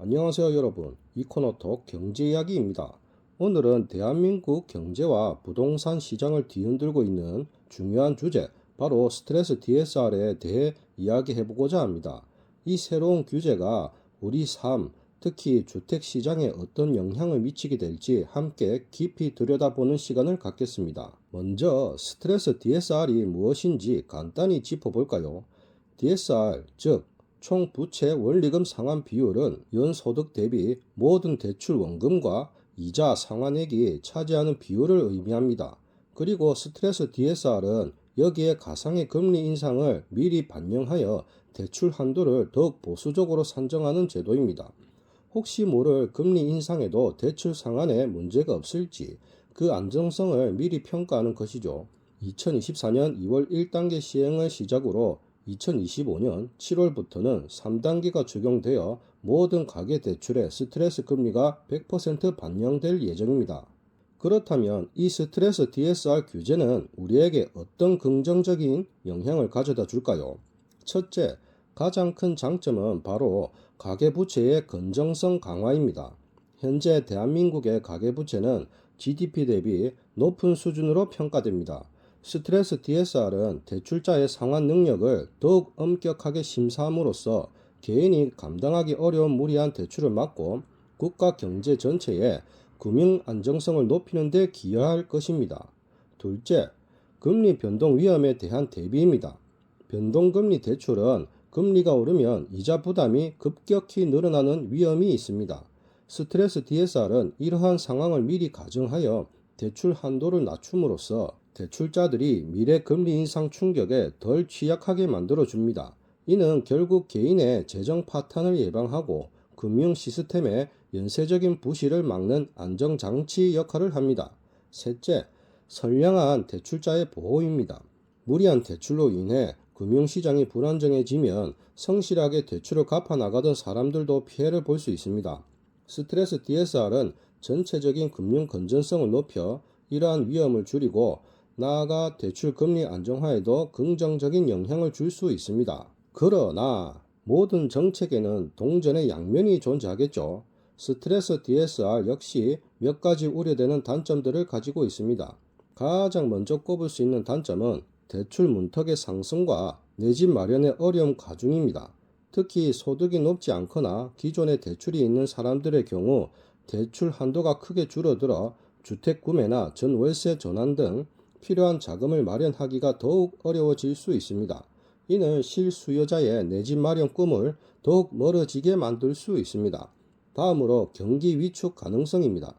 안녕하세요 여러분. 이코노톡 경제이야기입니다. 오늘은 대한민국 경제와 부동산 시장을 뒤흔들고 있는 중요한 주제, 바로 스트레스 DSR에 대해 이야기해보고자 합니다. 이 새로운 규제가 우리 삶, 특히 주택시장에 어떤 영향을 미치게 될지 함께 깊이 들여다보는 시간을 갖겠습니다. 먼저 스트레스 DSR이 무엇인지 간단히 짚어볼까요? DSR, 즉 총 부채 원리금 상환 비율은 연소득 대비 모든 대출 원금과 이자 상환액이 차지하는 비율을 의미합니다. 그리고 스트레스 DSR은 여기에 가상의 금리 인상을 미리 반영하여 대출 한도를 더욱 보수적으로 산정하는 제도입니다. 혹시 모를 금리 인상에도 대출 상환에 문제가 없을지 그 안정성을 미리 평가하는 것이죠. 2024년 2월 1단계 시행을 시작으로 2025년 7월부터는 3단계가 적용되어 모든 가계대출의 스트레스 금리가 100% 반영될 예정입니다. 그렇다면 이 스트레스 DSR 규제는 우리에게 어떤 긍정적인 영향을 가져다 줄까요? 첫째, 가장 큰 장점은 바로 가계부채의 건전성 강화입니다. 현재 대한민국의 가계부채는 GDP 대비 높은 수준으로 평가됩니다. 스트레스 DSR은 대출자의 상환 능력을 더욱 엄격하게 심사함으로써 개인이 감당하기 어려운 무리한 대출을 막고 국가 경제 전체의 금융 안정성을 높이는 데 기여할 것입니다. 둘째, 금리 변동 위험에 대한 대비입니다. 변동금리 대출은 금리가 오르면 이자 부담이 급격히 늘어나는 위험이 있습니다. 스트레스 DSR은 이러한 상황을 미리 가정하여 대출 한도를 낮춤으로써 대출자들이 미래 금리 인상 충격에 덜 취약하게 만들어줍니다. 이는 결국 개인의 재정 파탄을 예방하고 금융 시스템의 연쇄적인 부실을 막는 안정장치 역할을 합니다. 셋째, 선량한 대출자의 보호입니다. 무리한 대출로 인해 금융시장이 불안정해지면 성실하게 대출을 갚아나가던 사람들도 피해를 볼 수 있습니다. 스트레스 DSR은 전체적인 금융 건전성을 높여 이러한 위험을 줄이고 나아가 대출 금리 안정화에도 긍정적인 영향을 줄 수 있습니다. 그러나 모든 정책에는 동전의 양면이 존재하겠죠. 스트레스 DSR 역시 몇 가지 우려되는 단점들을 가지고 있습니다. 가장 먼저 꼽을 수 있는 단점은 대출 문턱의 상승과 내 집 마련의 어려움 가중입니다. 특히 소득이 높지 않거나 기존에 대출이 있는 사람들의 경우 대출 한도가 크게 줄어들어 주택 구매나 전월세 전환 등 필요한 자금을 마련하기가 더욱 어려워질 수 있습니다. 이는 실수요자의 내 집 마련 꿈을 더욱 멀어지게 만들 수 있습니다. 다음으로 경기 위축 가능성입니다.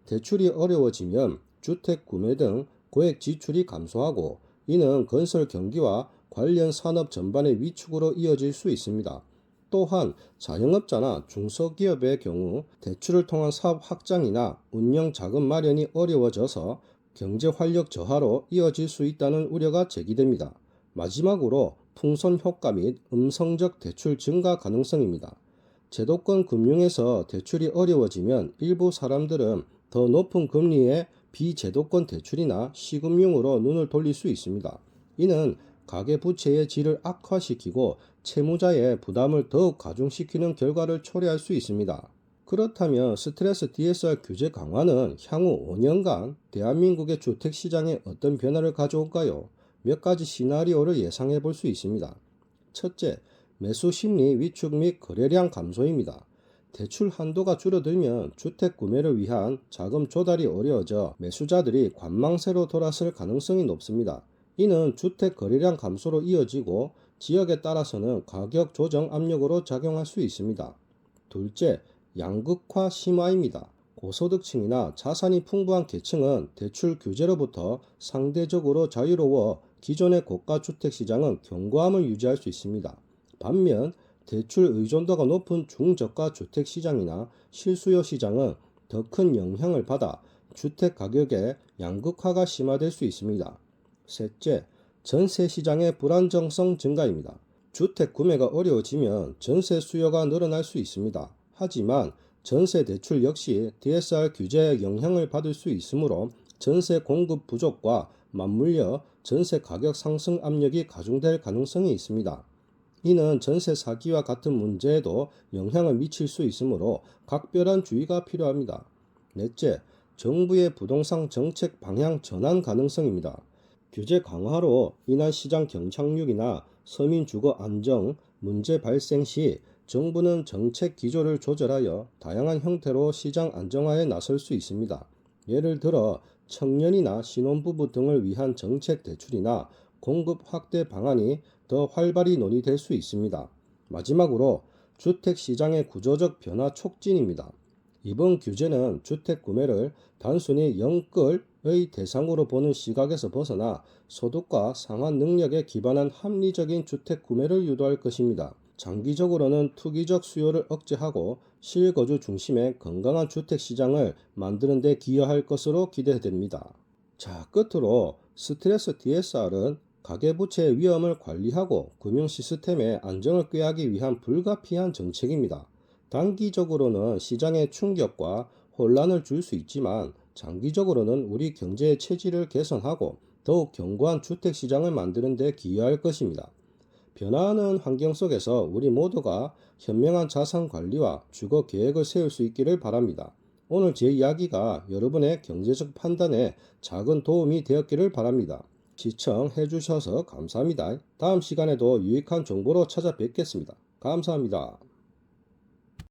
대출이 어려워지면 주택 구매 등 고액 지출이 감소하고 이는 건설 경기와 관련 산업 전반의 위축으로 이어질 수 있습니다. 또한 자영업자나 중소기업의 경우 대출을 통한 사업 확장이나 운영 자금 마련이 어려워져서 경제 활력 저하로 이어질 수 있다는 우려가 제기됩니다. 마지막으로 풍선 효과 및 음성적 대출 증가 가능성입니다. 제도권 금융에서 대출이 어려워지면 일부 사람들은 더 높은 금리의 비제도권 대출이나 시금융으로 눈을 돌릴 수 있습니다. 이는 가계부채의 질을 악화시키고 채무자의 부담을 더욱 가중시키는 결과를 초래할 수 있습니다. 그렇다면 스트레스 DSR 규제 강화는 향후 5년간 대한민국의 주택시장에 어떤 변화를 가져올까요? 몇 가지 시나리오를 예상해 볼 수 있습니다. 첫째, 매수 심리 위축 및 거래량 감소입니다. 대출 한도가 줄어들면 주택 구매를 위한 자금 조달이 어려워져 매수자들이 관망세로 돌아설 가능성이 높습니다. 이는 주택 거래량 감소로 이어지고 지역에 따라서는 가격 조정 압력으로 작용할 수 있습니다. 둘째, 양극화 심화입니다. 고소득층이나 자산이 풍부한 계층은 대출 규제로부터 상대적으로 자유로워 기존의 고가 주택시장은 견고함을 유지할 수 있습니다. 반면 대출 의존도가 높은 중저가 주택시장이나 실수요 시장은 더 큰 영향을 받아 주택 가격의 양극화가 심화될 수 있습니다. 셋째, 전세 시장의 불안정성 증가입니다. 주택 구매가 어려워지면 전세 수요가 늘어날 수 있습니다. 하지만 전세 대출 역시 DSR 규제의 영향을 받을 수 있으므로 전세 공급 부족과 맞물려 전세 가격 상승 압력이 가중될 가능성이 있습니다. 이는 전세 사기와 같은 문제에도 영향을 미칠 수 있으므로 각별한 주의가 필요합니다. 넷째, 정부의 부동산 정책 방향 전환 가능성입니다. 규제 강화로 인한 시장 경착륙이나 서민 주거 안정 문제 발생 시 정부는 정책 기조를 조절하여 다양한 형태로 시장 안정화에 나설 수 있습니다. 예를 들어 청년이나 신혼부부 등을 위한 정책 대출이나 공급 확대 방안이 더 활발히 논의될 수 있습니다. 마지막으로 주택 시장의 구조적 변화 촉진입니다. 이번 규제는 주택 구매를 단순히 영끌의 대상으로 보는 시각에서 벗어나 소득과 상환 능력에 기반한 합리적인 주택 구매를 유도할 것입니다. 장기적으로는 투기적 수요를 억제하고 실거주 중심의 건강한 주택 시장을 만드는 데 기여할 것으로 기대됩니다. 자, 끝으로 스트레스 DSR은 가계부채의 위험을 관리하고 금융 시스템의 안정을 꾀하기 위한 불가피한 정책입니다. 단기적으로는 시장에 충격과 혼란을 줄 수 있지만 장기적으로는 우리 경제의 체질을 개선하고 더욱 견고한 주택 시장을 만드는 데 기여할 것입니다. 변화하는 환경 속에서 우리 모두가 현명한 자산 관리와 주거 계획을 세울 수 있기를 바랍니다. 오늘 제 이야기가 여러분의 경제적 판단에 작은 도움이 되었기를 바랍니다. 시청해 주셔서 감사합니다. 다음 시간에도 유익한 정보로 찾아뵙겠습니다. 감사합니다.